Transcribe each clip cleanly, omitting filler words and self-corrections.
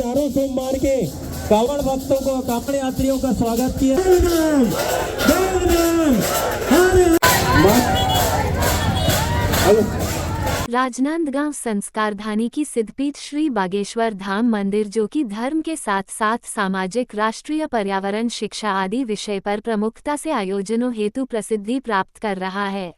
हजारों सोमवार के कांवड़ भक्तों को, कांवड़ यात्रियों का स्वागत किया। राजनांदगांव संस्कारधानी की सिद्धपीठ श्री बागेश्वर धाम मंदिर, जो कि धर्म के साथ साथ सामाजिक, राष्ट्रीय, पर्यावरण, शिक्षा आदि विषय पर प्रमुखता से आयोजनों हेतु प्रसिद्धि प्राप्त कर रहा है।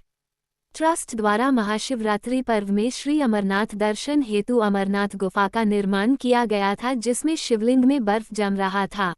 ट्रस्ट द्वारा महाशिवरात्रि पर्व में श्री अमरनाथ दर्शन हेतु अमरनाथ गुफा का निर्माण किया गया था, जिसमें शिवलिंग में बर्फ जम रहा था।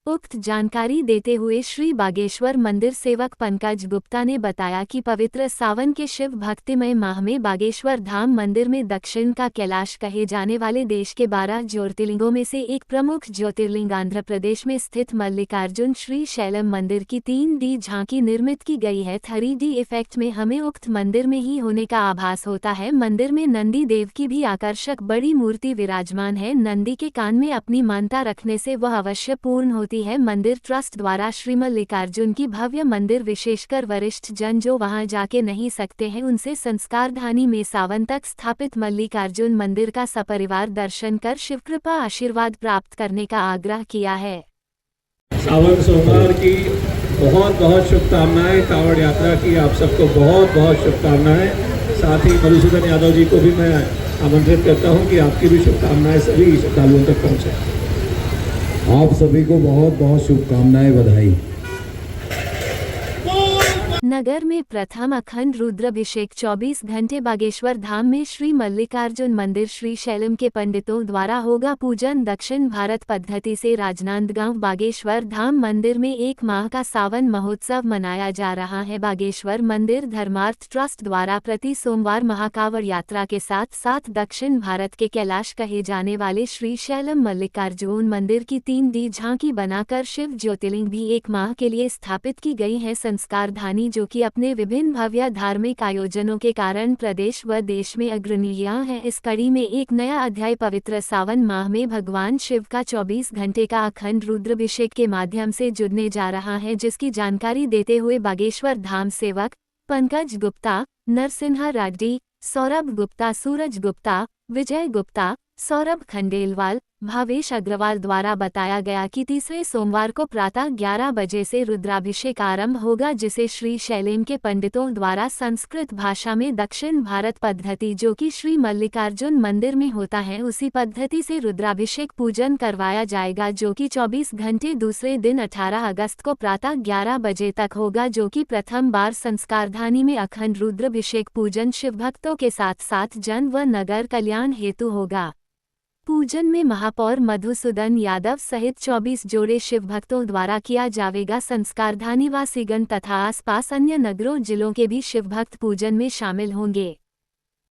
उक्त जानकारी देते हुए श्री बागेश्वर मंदिर सेवक पंकज गुप्ता ने बताया कि पवित्र सावन के शिव भक्तिमय माह में बागेश्वर धाम मंदिर में दक्षिण का कैलाश कहे जाने वाले देश के 12 ज्योतिर्लिंगों में से एक प्रमुख ज्योतिर्लिंग आंध्र प्रदेश में स्थित मल्लिकार्जुन श्री शैलम मंदिर की 3D झांकी निर्मित की गई है। 3D इफेक्ट में हमें उक्त मंदिर में ही होने का आभास होता है। मंदिर में नंदी देव की भी आकर्षक बड़ी मूर्ति विराजमान है। नंदी के कान में अपनी मानता रखने से वह अवश्य पूर्ण होती है। मंदिर ट्रस्ट द्वारा श्री मल्लिकार्जुन की भव्य मंदिर, विशेषकर वरिष्ठ जन जो वहां जाके नहीं सकते हैं, उनसे संस्कारधानी में सावन तक स्थापित मल्लिकार्जुन मंदिर का सपरिवार दर्शन कर शिवकृपा आशीर्वाद प्राप्त करने का आग्रह किया है। सावन सोमवार की बहुत बहुत शुभकामनाएं। कांवड़ यात्रा की आप सबको बहुत बहुत शुभकामनाएं। साथ ही मधुसूदन यादव जी को भी मैं आमंत्रित करता हूं कि आपकी भी शुभकामनाएं सभी श्रद्धालुओं तक पहुंचे। आप सभी को बहुत बहुत शुभकामनाएं, बधाई। नगर में प्रथम अखंड रुद्राभिषेक 24 घंटे बागेश्वर धाम में श्री मल्लिकार्जुन मंदिर श्री शैलम के पंडितों द्वारा होगा पूजन। दक्षिण भारत पद्धति से राजनांदगांव बागेश्वर धाम मंदिर में 1 माह का सावन महोत्सव मनाया जा रहा है। बागेश्वर मंदिर धर्मार्थ ट्रस्ट द्वारा प्रति सोमवार महाकावड़ यात्रा के साथ साथ दक्षिण भारत के कैलाश कहे जाने वाले श्री शैलम मल्लिकार्जुन मंदिर की 3D झांकी बनाकर शिव ज्योतिर्लिंग भी 1 माह के लिए स्थापित की गई है। संस्कारधानी जो कि अपने विभिन्न भव्य धार्मिक आयोजनों के कारण प्रदेश व देश में अग्रणीय है, इस कड़ी में एक नया अध्याय पवित्र सावन माह में भगवान शिव का 24 घंटे का अखंड रुद्राभिषेक के माध्यम से जुड़ने जा रहा है, जिसकी जानकारी देते हुए बागेश्वर धाम सेवक पंकज गुप्ता, नरसिन्हा रेड्डी, सौरभ गुप्ता, सूरज गुप्ता, विजय गुप्ता, सौरभ खंडेलवाल, भावेश अग्रवाल द्वारा बताया गया कि तीसरे सोमवार को प्रातः 11 बजे से रुद्राभिषेक आरंभ होगा, जिसे श्री शैलेम के पंडितों द्वारा संस्कृत भाषा में दक्षिण भारत पद्धति जो कि श्री मल्लिकार्जुन मंदिर में होता है, उसी पद्धति से रुद्राभिषेक पूजन करवाया जाएगा, जो कि 24 घंटे दूसरे दिन 18 अगस्त को प्रातः 11 बजे तक होगा, जो कि प्रथम बार संस्कारधानी में अखंड रुद्राभिषेक पूजन शिवभक्तों के साथ साथ जन व नगर कल्याण हेतु होगा। पूजन में महापौर मधुसूदन यादव सहित 24 जोड़े शिवभक्तों द्वारा किया जाएगा। संस्कारधानी वासीगण तथा आसपास अन्य नगरों जिलों के भी शिवभक्त पूजन में शामिल होंगे।